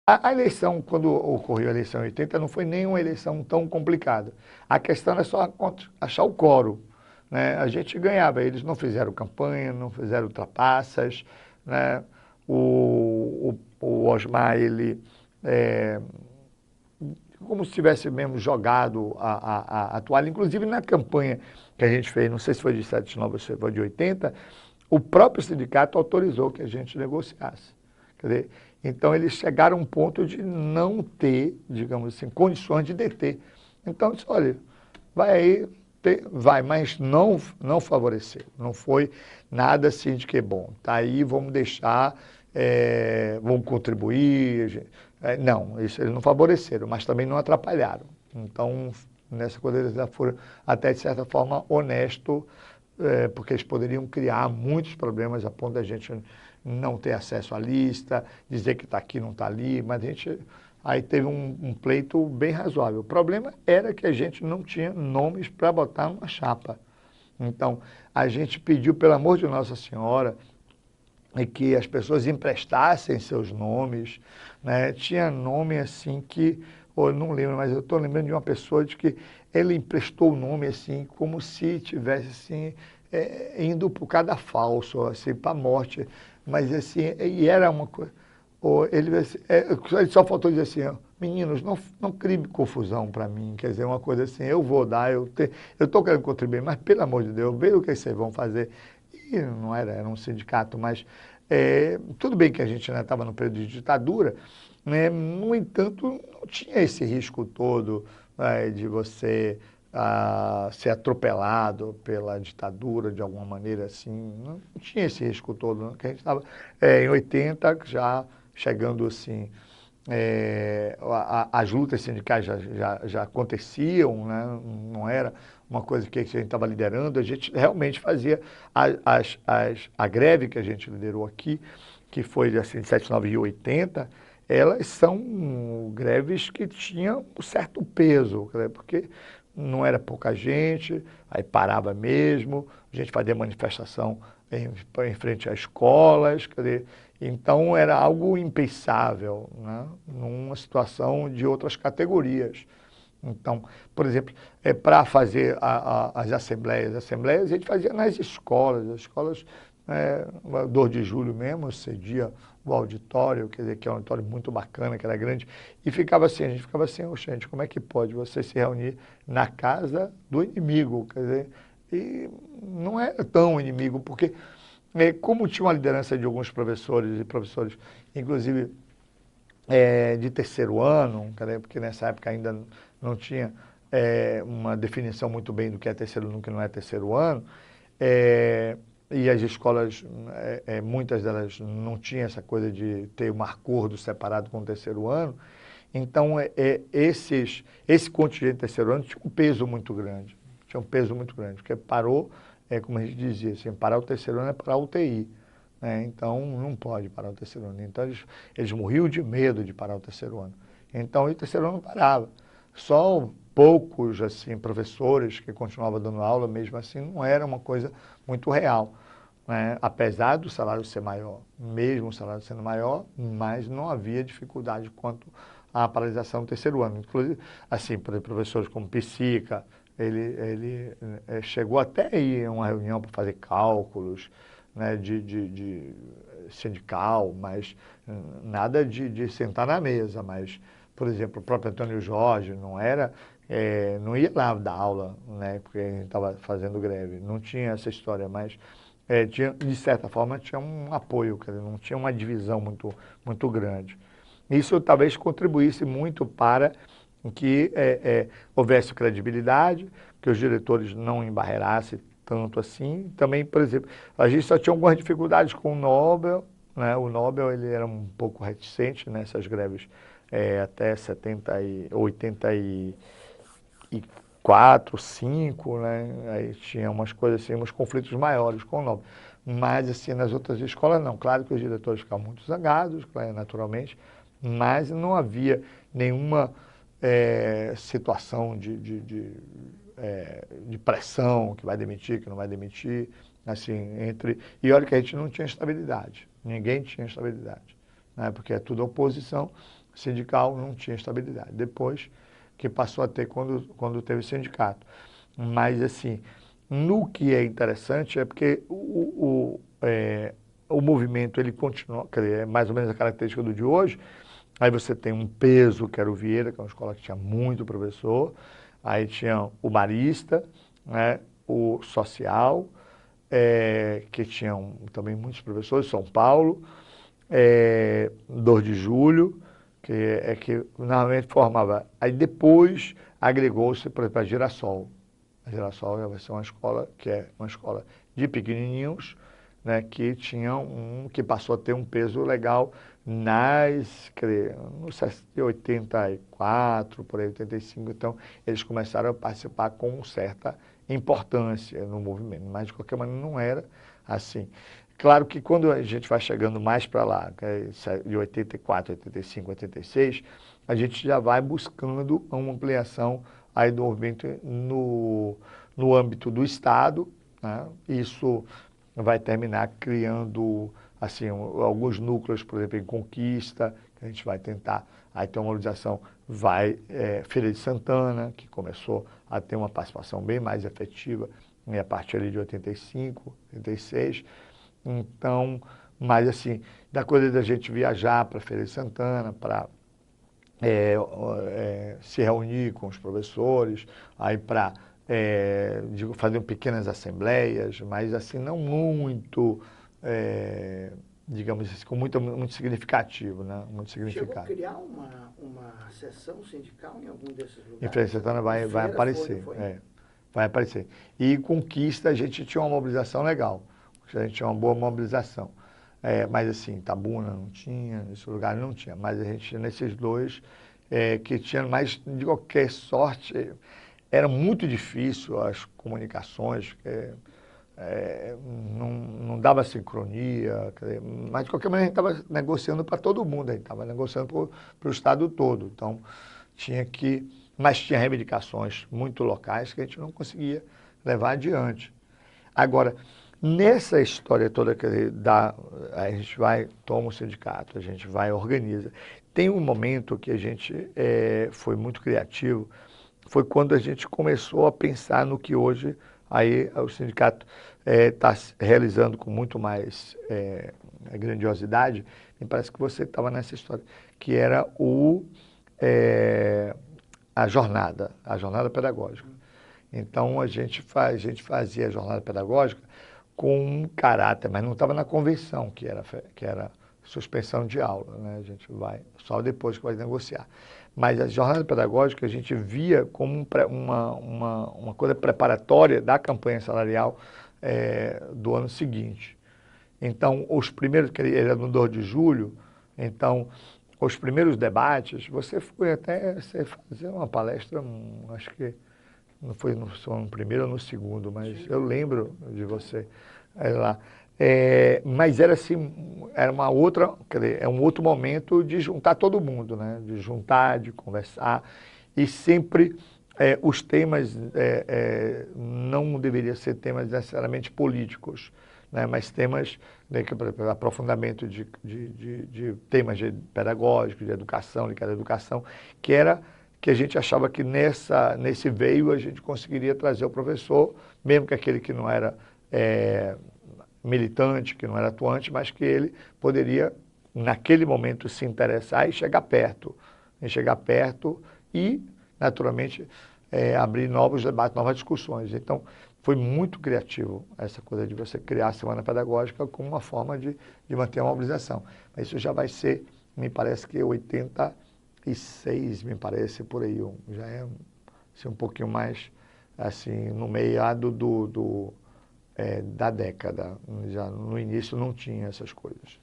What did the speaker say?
A eleição, quando ocorreu a eleição em 80, não foi nem uma eleição tão complicada. A questão era só achar o quórum, né? A gente ganhava, eles não fizeram campanha, não fizeram trapaças, né? O Osmar, ele, é, como se tivesse mesmo jogado a toalha, inclusive na campanha que a gente fez, não sei se foi de 79 ou se foi de 80, o próprio sindicato autorizou que a gente negociasse. Quer dizer, então eles chegaram a um ponto de não ter, digamos assim, condições de deter. Então eu disse, olha, vai aí, vai, mas não favorecer. Não foi nada assim de que, bom, tá aí, vamos deixar, vamos contribuir. Não, isso eles não favoreceram, mas também não atrapalharam. Então, nessa coisa eles já foram até, de certa forma, honesto, porque eles poderiam criar muitos problemas a ponto da gente não ter acesso à lista, dizer que está aqui, não está ali, mas a gente aí teve um pleito bem razoável. O problema era que a gente não tinha nomes para botar numa chapa. Então, a gente pediu, pelo amor de Nossa Senhora, que as pessoas emprestassem seus nomes, né? Tinha nome assim que, eu não lembro, mas eu estou lembrando de uma pessoa de que ele emprestou o nome assim, como se tivesse assim, indo para o cadafalso, assim, para a morte. Mas assim, e era uma coisa. Ele só faltou dizer assim, ó, meninos, não criem confusão para mim, quer dizer, uma coisa assim, eu vou dar, eu estou querendo contribuir, mas pelo amor de Deus, veja o que vocês vão fazer. E não era um sindicato, mas tudo bem que a gente estava no período de ditadura, né? No entanto, não tinha esse risco todo de você ser atropelado pela ditadura de alguma maneira assim, não tinha esse risco todo, não, que a gente estava em 80 já chegando assim, as lutas sindicais já aconteciam, né? Não era uma coisa que a gente estava liderando, a gente realmente fazia a greve que a gente liderou aqui, que foi assim, de 79 e 80, elas são greves que tinham um certo peso, porque não era pouca gente, aí parava mesmo, a gente fazia manifestação em frente às escolas, quer dizer, então era algo impensável, né? Numa situação de outras categorias. Então, por exemplo, para fazer as assembleias a gente fazia nas escolas, as escolas, 2 de julho mesmo, cedia o auditório, quer dizer, que é um auditório muito bacana, que era grande, e ficava assim, a gente ficava assim, oh, gente, como é que pode você se reunir na casa do inimigo, quer dizer, e não era tão inimigo, porque como tinha uma liderança de alguns professores e professores, inclusive de terceiro ano, porque nessa época ainda não tinha uma definição muito bem do que é terceiro ano e do que não é terceiro ano, e as escolas, muitas delas não tinham essa coisa de ter um acordo separado com o terceiro ano, então esse contingente de terceiro ano tinha um peso muito grande, porque parou, como a gente dizia, assim, parar o terceiro ano é parar o UTI. Então, não pode parar o terceiro ano. Então, eles morriam de medo de parar o terceiro ano. Então, o terceiro ano parava. Só poucos, assim, professores que continuavam dando aula, mesmo assim, não era uma coisa muito real, né? Apesar do salário ser maior, mesmo o salário sendo maior, mas não havia dificuldade quanto à paralisação do terceiro ano. Inclusive, assim, professores como Psica, ele chegou até a ir a uma reunião para fazer cálculos, né, de sindical, mas nada de sentar na mesa. Mas, por exemplo, o próprio Antônio Jorge não ia lá dar aula, né, porque a gente estava fazendo greve. Não tinha essa história, mas de certa forma tinha um apoio, quer dizer, não tinha uma divisão muito grande. Isso talvez contribuísse muito para que houvesse credibilidade, que os diretores não embarreirassem tanto assim. Também, por exemplo, a gente só tinha algumas dificuldades com o Nobel, né? O Nobel ele era um pouco reticente nessas greves até 70 e 84, 5, né? Aí tinha umas coisas assim, uns conflitos maiores com o Nobel. Mas assim, nas outras escolas não. Claro que os diretores ficavam muito zangados, naturalmente, mas não havia nenhuma situação de pressão, que vai demitir, que não vai demitir, assim, e olha que a gente não tinha estabilidade, ninguém tinha estabilidade, né? Porque é tudo oposição, sindical, não tinha estabilidade. Depois que passou a ter quando teve sindicato. Mas, assim, no que é interessante é porque o movimento, ele continua, quer dizer, é mais ou menos a característica do de hoje. Aí você tem um peso, que era o Vieira, que é uma escola que tinha muito professor. Aí tinha o Marista, né, o Social, que tinham também muitos professores, São Paulo, 2 de Julho, que normalmente formava. Aí depois agregou-se, por exemplo, a Girassol. A Girassol vai ser uma escola que é uma escola de pequenininhos, né, que passou a ter um peso legal no 84, por aí, 85. Então, eles começaram a participar com certa importância no movimento, mas de qualquer maneira não era assim. Claro que quando a gente vai chegando mais para lá, de 84, 85, 86, a gente já vai buscando uma ampliação aí do movimento no âmbito do Estado, né? Isso vai terminar criando assim, alguns núcleos, por exemplo, em Conquista, que a gente vai tentar. Aí tem uma mobilização, Feira de Santana, que começou a ter uma participação bem mais efetiva, a partir ali de 85, 86. Então, mas assim, da coisa da gente viajar para Feira de Santana, para se reunir com os professores, aí para fazer pequenas assembleias, mas assim, não muito, digamos assim, muito significativo, né? Muito significado. Chegou a criar uma seção sindical em algum desses lugares? Em Feira de Santana vai aparecer, vai aparecer. E Conquista, a gente tinha uma mobilização legal, a gente tinha uma boa mobilização. Mas assim, Tabuna não tinha, nesse lugar não tinha, mas a gente tinha nesses dois que tinha, mas de qualquer sorte, era muito difícil as comunicações, não dava sincronia, mas de qualquer maneira a gente estava negociando para todo mundo, a gente estava negociando para o estado todo, então mas tinha reivindicações muito locais que a gente não conseguia levar adiante. Agora, nessa história toda que a gente vai, toma o sindicato, a gente vai, organiza. Tem um momento que a gente foi muito criativo, foi quando a gente começou a pensar no que hoje aí o sindicato está realizando com muito mais grandiosidade. Me parece que você estava nessa história, que era a jornada pedagógica. Então, a gente fazia a jornada pedagógica com um caráter, mas não estava na convenção, que era suspensão de aula, né? A gente vai, só depois que vai negociar. Mas a jornada pedagógica a gente via como uma coisa preparatória da campanha salarial do ano seguinte. Então, os primeiros, que ele era no 2 de julho, então, os primeiros debates, você foi fazer uma palestra, acho que não foi no primeiro ou no segundo, mas sim, eu lembro de você lá. Mas era assim, era uma outra, quer dizer, é um outro momento de juntar todo mundo, né? De juntar, de conversar, e sempre os temas não deveriam ser temas necessariamente políticos, né? Mas temas, né, por exemplo, aprofundamento de temas pedagógicos, de educação, de cada educação, que a gente achava que nesse veio a gente conseguiria trazer o professor, mesmo que aquele que não era militante, que não era atuante, mas que ele poderia, naquele momento, se interessar e chegar perto. E, naturalmente, abrir novos debates, novas discussões. Então, foi muito criativo essa coisa de você criar a semana pedagógica como uma forma de manter a mobilização. Mas isso já vai ser, me parece que 86, me parece, por aí. Já é assim, um pouquinho mais, assim, no meado da década. Já no início não tinha essas coisas.